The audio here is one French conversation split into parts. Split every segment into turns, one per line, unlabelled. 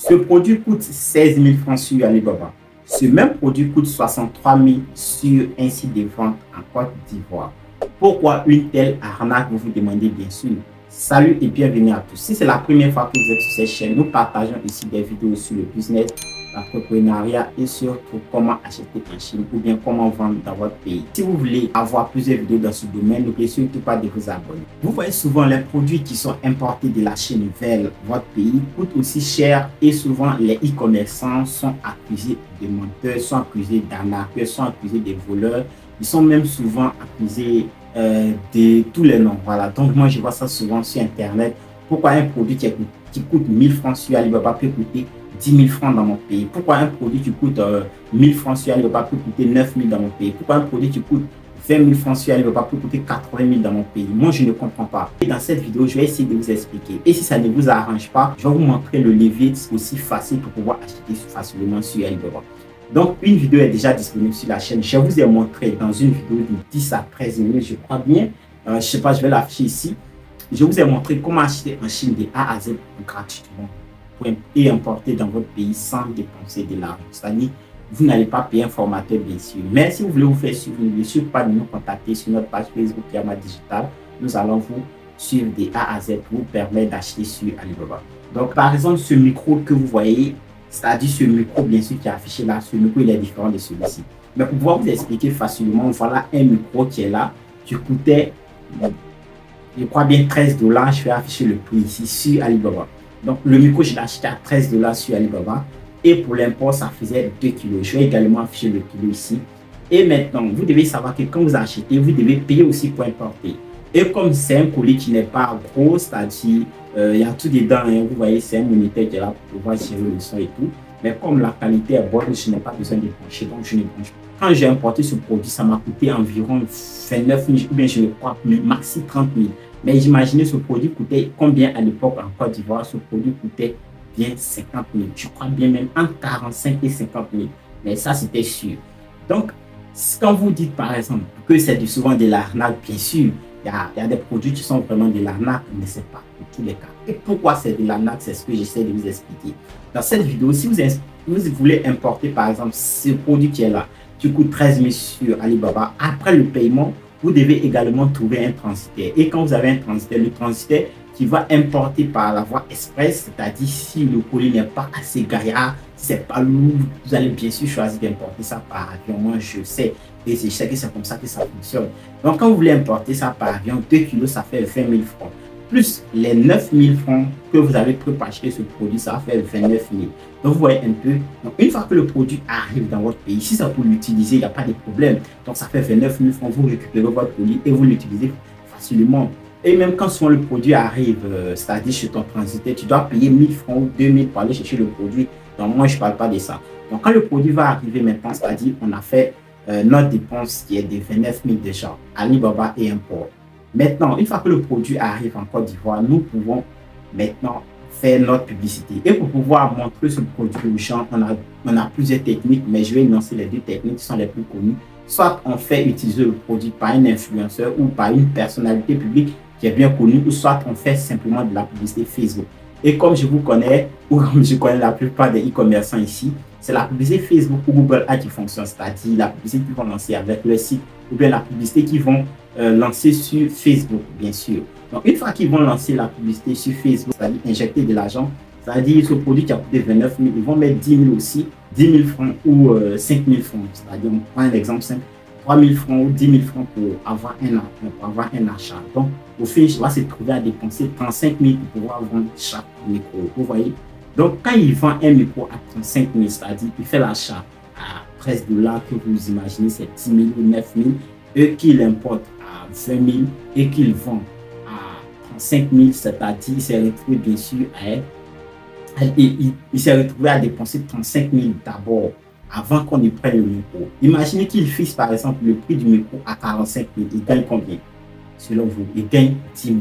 Ce produit coûte 16 000 francs sur Alibaba. Ce même produit coûte 63 000 sur un site de vente en Côte d'Ivoire. Pourquoi une telle arnaque, vous vous demandez bien sûr. Salut et bienvenue à tous. Si c'est la première fois que vous êtes sur cette chaîne, nous partageons ici des vidéos sur le business, l'entrepreneuriat et surtout comment acheter en Chine ou bien comment vendre dans votre pays. Si vous voulez avoir plusieurs vidéos dans ce domaine, n'oubliez surtout pas de vous abonner. Vous voyez souvent les produits qui sont importés de la Chine vers votre pays coûtent aussi cher et souvent les e-commerçants sont accusés de menteurs, sont accusés d'arnaqueurs, sont accusés de voleurs. Ils sont même souvent accusés de tous les noms. Voilà. Donc moi je vois ça souvent sur internet. Pourquoi un produit qui coûte 1000 francs sur Alibaba peut coûter 10 000 francs dans mon pays? Pourquoi un produit qui coûte 1000 francs sur Alibaba peut coûter 9 000 dans mon pays? Pourquoi un produit qui coûte 20 000 francs sur Alibaba peut coûter 80 000 dans mon pays? Moi, je ne comprends pas. Et dans cette vidéo, je vais essayer de vous expliquer. Et si ça ne vous arrange pas, je vais vous montrer le levier aussi facile pour pouvoir acheter facilement sur Alibaba. Donc, une vidéo est déjà disponible sur la chaîne. Je vous ai montré dans une vidéo de 10 à 13 minutes, je crois bien. Je ne sais pas, je vais l'afficher ici. Je vous ai montré comment acheter en Chine de A à Z gratuitement et importer dans votre pays sans dépenser de l'argent. C'est-à-dire, vous n'allez pas payer un formateur, bien sûr. Mais si vous voulez vous faire suivre, n'oubliez surtout pas de nous contacter sur notre page Facebook Yama Digital. Nous allons vous suivre de A à Z pour vous permettre d'acheter sur Alibaba. Donc, par exemple, ce micro que vous voyez, c'est-à-dire ce micro, bien sûr, qui est affiché là, ce micro, il est différent de celui-ci. Mais pour pouvoir vous expliquer facilement, voilà un micro qui est là, qui coûtait, je crois bien 13 $. Je vais afficher le prix ici sur Alibaba. Donc, le micro, je l'ai acheté à 13 $ sur Alibaba. Et pour l'import, ça faisait 2 kg. Je vais également afficher le kilo ici. Et maintenant, vous devez savoir que quand vous achetez, vous devez payer aussi pour importer. Et comme c'est un colis qui n'est pas gros, c'est-à-dire, il y a tout dedans, hein, vous voyez, c'est un moniteur qui est là pour pouvoir gérer le son et tout. Mais comme la qualité est bonne, je n'ai pas besoin de brancher, donc je ne branche pas. Quand j'ai importé ce produit, ça m'a coûté environ 29 000, ou bien je crois maxi 30 000. Mais imaginez, ce produit coûtait combien à l'époque en Côte d'Ivoire? Ce produit coûtait bien 50 000. Je crois bien même entre 45 et 50 000. Mais ça, c'était sûr. Donc, quand vous dites par exemple que c'est souvent de l'arnaque, bien sûr, il y a des produits qui sont vraiment de l'arnaque, mais ce n'est pas pour tous les cas. Et pourquoi c'est de l'arnaque? C'est ce que j'essaie de vous expliquer. Dans cette vidéo, si vous voulez importer par exemple ce produit qui est là, qui coûte 13 000 sur Alibaba, après le paiement, vous devez également trouver un transitaire. Et quand vous avez un transitaire, le transitaire qui va importer par la voie express, c'est-à-dire si le colis n'est pas assez gaillard, si c'est pas lourd, vous allez bien sûr choisir d'importer ça par avion. Moi, je sais, et je sais que c'est comme ça que ça fonctionne. Donc, quand vous voulez importer ça par avion, 2 kg, ça fait 20 000 francs. Plus les 9 000 francs que vous avez pris pour acheter ce produit, ça va faire 29 000. Donc, vous voyez un peu. Donc, une fois que le produit arrive dans votre pays, si c'est pour l'utiliser, il n'y a pas de problème. Donc, ça fait 29 000 francs. Vous récupérez votre produit et vous l'utilisez facilement. Et même quand souvent le produit arrive, c'est-à-dire chez ton transitaire, tu dois payer 1000 francs ou 2000 pour aller chercher le produit. Donc, moi, je ne parle pas de ça. Donc, quand le produit va arriver maintenant, c'est-à-dire on a fait notre dépense qui est de 29 000 déjà, Alibaba et import. Maintenant, une fois que le produit arrive en Côte d'Ivoire, nous pouvons maintenant faire notre publicité. Et pour pouvoir montrer ce produit aux gens, on a plusieurs techniques, mais je vais énoncer les deux techniques qui sont les plus connues. Soit on fait utiliser le produit par un influenceur ou par une personnalité publique qui est bien connue, ou soit on fait simplement de la publicité Facebook. Et comme je vous connais, ou comme je connais la plupart des e-commerçants ici, c'est la publicité Facebook ou Google Ads qui fonctionne, c'est-à-dire la publicité qu'ils vont lancer avec leur site, ou bien la publicité qu'ils vont lancer sur Facebook, bien sûr. Donc, une fois qu'ils vont lancer la publicité sur Facebook, c'est-à-dire injecter de l'argent, c'est-à-dire ce produit qui a coûté 29 000, ils vont mettre 10 000 aussi, 10 000 francs ou 5 000 francs. C'est-à-dire, on prend un exemple simple, 3 000 francs ou 10 000 francs pour avoir un achat. Donc, au fait, je vais se trouver à dépenser 35 000 pour pouvoir vendre chaque micro. Vous voyez? Donc, quand il vend un micro à 35 000, c'est-à-dire il fait l'achat à 13 $, que vous imaginez, c'est 10 000 ou 9 000, et qu'il importe à 20 000 et qu'il vend à 35 000, c'est-à-dire il s'est retrouvé bien sûr il s'est retrouvé à dépenser 35 000 d'abord avant qu'on y prenne le micro. Imaginez qu'il fixe par exemple le prix du micro à 45 000. Il gagne combien? Selon vous, il gagne 10 000.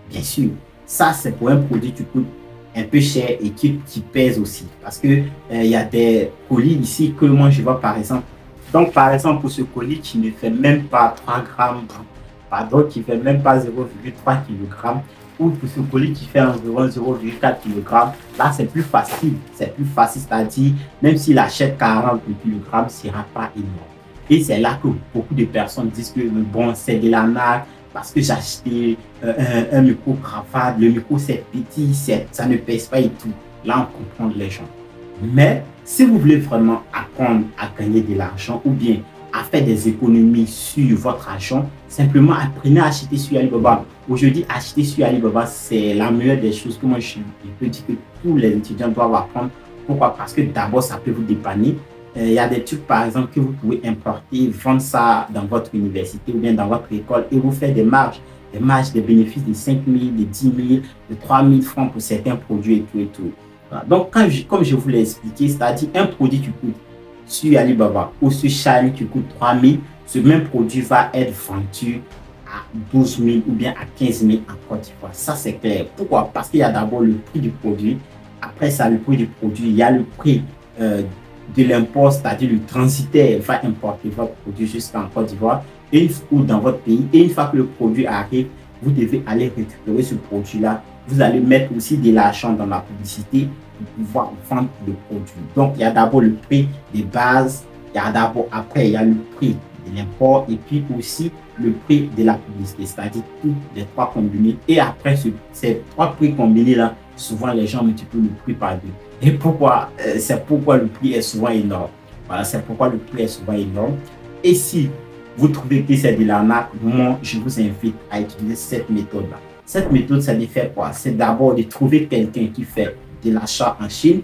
Bien sûr, ça c'est pour un produit qui coûte un peu cher et qui pèse aussi. Parce que il y a des colis ici que moi je vois par exemple. Donc par exemple pour ce colis qui ne fait même pas 3 grammes, pardon, qui fait même pas 0,3 kg, ou pour ce colis qui fait environ 0,4 kg, là c'est plus facile. C'est plus facile, c'est-à-dire même s'il achète 40 kg, ce ne sera pas énorme. Et c'est là que beaucoup de personnes disent que bon, c'est de l'arnaque parce que j'ai acheté un micro-cravate, le micro c'est petit, ça ne pèse pas et tout. Là, on comprend les gens. Mais si vous voulez vraiment apprendre à gagner de l'argent ou bien à faire des économies sur votre argent, simplement apprenez à acheter sur Alibaba. Aujourd'hui, acheter sur Alibaba, c'est la meilleure des choses que moi je peux dire que tous les étudiants doivent apprendre. Pourquoi? Parce que d'abord, ça peut vous dépanner. Il y a des trucs, par exemple, que vous pouvez importer, vendre ça dans votre université ou bien dans votre école et vous faire des marges, des bénéfices de 5 000, de 10 000, de 3 000 francs pour certains produits et tout et tout. Voilà. Donc, comme je vous l'ai expliqué, c'est-à-dire un produit qui coûte sur Alibaba ou sur Shine qui coûte 3 000, ce même produit va être vendu à 12 000 ou bien à 15 000 en Côte d'Ivoire. Ça, c'est clair. Pourquoi? Parce qu'il y a d'abord le prix du produit. Après ça, le prix du produit, il y a le prix de l'import, c'est-à-dire le transitaire va importer votre produit jusqu'en Côte d'Ivoire ou dans votre pays. Et une fois que le produit arrive, vous devez aller récupérer ce produit-là. Vous allez mettre aussi de l'argent dans la publicité pour pouvoir vendre le produit. Donc, il y a d'abord le prix de base, après, il y a le prix de l'import et puis aussi le prix de la publicité, c'est-à-dire tous les trois combinés. Et après, ces trois prix combinés-là, souvent les gens multiplient le prix par deux. Et pourquoi? C'est pourquoi le prix est souvent énorme. Voilà, c'est pourquoi le prix est souvent énorme. Et si vous trouvez que c'est de l'arnaque, moi, je vous invite à utiliser cette méthode-là. Cette méthode, ça de faire quoi? C'est d'abord de trouver quelqu'un qui fait de l'achat en Chine.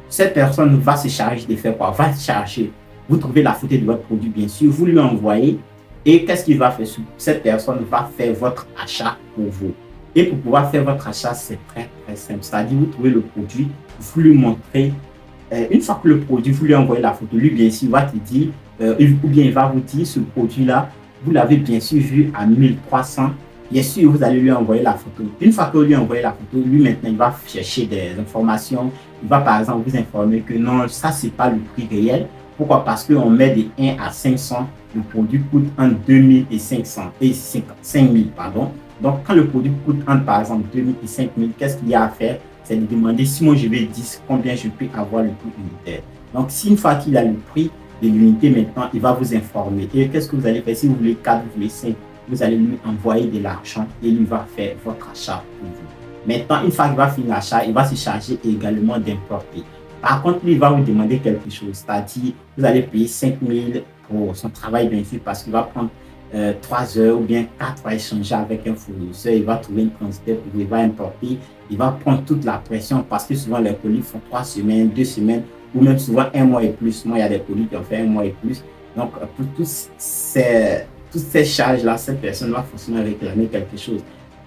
Cette personne va se charger de faire quoi? Va se charger. Vous trouvez la photo de votre produit, bien sûr, vous lui envoyez. Et qu'est-ce qu'il va faire? Cette personne va faire votre achat pour vous. Et pour pouvoir faire votre achat, c'est très simple. C'est-à-dire, vous trouvez le produit, vous lui montrez. Une fois que le produit, vous lui envoyez la photo, lui, bien sûr, il va te dire, ou bien il va vous dire, ce produit-là, vous l'avez bien sûr vu à 1300. Bien sûr, vous allez lui envoyer la photo. Une fois que vous lui envoyez la photo, lui, maintenant, il va chercher des informations. Il va, par exemple, vous informer que non, ça, c'est pas le prix réel. Pourquoi? Parce qu'on met de 1 à 500, le produit coûte entre 2000 et 500, et 5000, pardon. Donc, quand le produit coûte entre, par exemple, 2000 et 5000, qu'est-ce qu'il y a à faire? C'est de demander si moi je vais dire combien je peux avoir le prix unitaire. Donc, si une fois qu'il a le prix de l'unité maintenant, il va vous informer. Et qu'est-ce que vous allez faire? Si vous voulez 4, vous voulez 5, vous allez lui envoyer de l'argent et il va faire votre achat pour vous. Maintenant, une fois qu'il va finir l'achat, il va se charger également d'importer. Par contre, lui, il va vous demander quelque chose, c'est-à-dire vous allez payer 5 000 pour son travail, bien sûr, parce qu'il va prendre 3 heures ou bien 4 à échanger avec un fournisseur. Il va trouver une transitaire pour vous, il va importer, il va prendre toute la pression parce que souvent les colis font 3 semaines, 2 semaines ou même souvent 1 mois et plus. Moi, il y a des colis qui ont fait 1 mois et plus. Donc, pour toutes ces charges-là, cette personne va forcément réclamer quelque chose.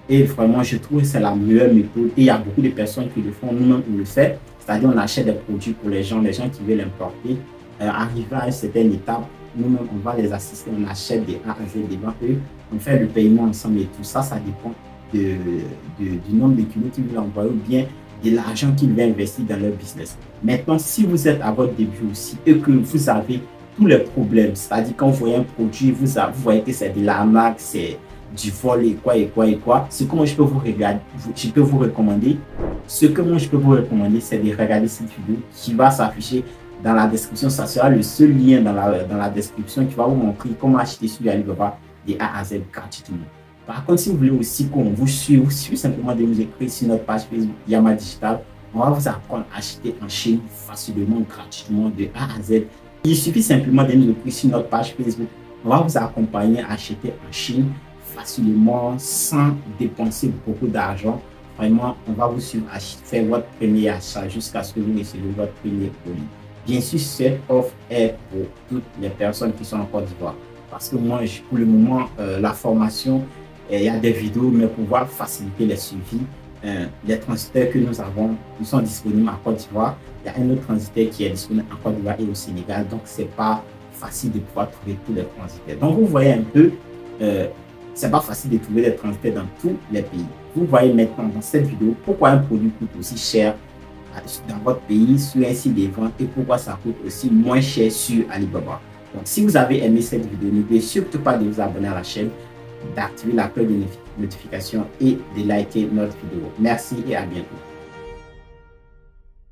Et vraiment, je trouve que c'est la meilleure méthode. Et il y a beaucoup de personnes qui le font, nous-mêmes, on le fait. C'est-à-dire, on achète des produits pour les gens qui veulent importer. Arrivé à une certaine étape, nous-mêmes, on va les assister, on achète des A à Z devant eux, on fait le paiement ensemble et tout ça, ça dépend du nombre de kilos qu'ils veulent envoyer ou bien de l'argent qu'ils veulent investir dans leur business. Maintenant, si vous êtes à votre début aussi et que vous avez tous les problèmes, c'est-à-dire quand vous voyez un produit, vous voyez que c'est de l'arnaque, c'est du vol et quoi, ce que moi je peux vous recommander, c'est de regarder cette vidéo qui va s'afficher dans la description. Ça sera le seul lien dans la description qui va vous montrer comment acheter sur Alibaba de A à Z gratuitement. Par contre, si vous voulez aussi qu'on vous suive, simplement de nous écrire sur notre page Facebook Yama Digital, on va vous apprendre à acheter en Chine facilement, gratuitement de A à Z. Il suffit simplement de nous écrire sur notre page Facebook. On va vous accompagner à acheter en Chine facilement sans dépenser beaucoup d'argent. Vraiment, on va vous suivre à faire votre premier achat jusqu'à ce que vous receviez votre premier colis. Bien sûr, cette offre est pour toutes les personnes qui sont en Côte d'Ivoire. Parce que moi, pour le moment, la formation, il y a des vidéos, mais pour pouvoir faciliter les suivis, les transitaires que nous avons, ils sont disponibles en Côte d'Ivoire. Il y a un autre transitaire qui est disponible en Côte d'Ivoire et au Sénégal. Donc, ce n'est pas facile de pouvoir trouver tous les transitaires. Donc, vous voyez un peu, c'est pas facile de trouver des transitaires dans tous les pays. Vous voyez maintenant dans cette vidéo pourquoi un produit coûte aussi cher dans votre pays sur un site de vente et pourquoi ça coûte aussi moins cher sur Alibaba. Donc, si vous avez aimé cette vidéo, n'oubliez surtout pas de vous abonner à la chaîne. d'activer la cloche de notification et de liker notre vidéo. Merci et à bientôt.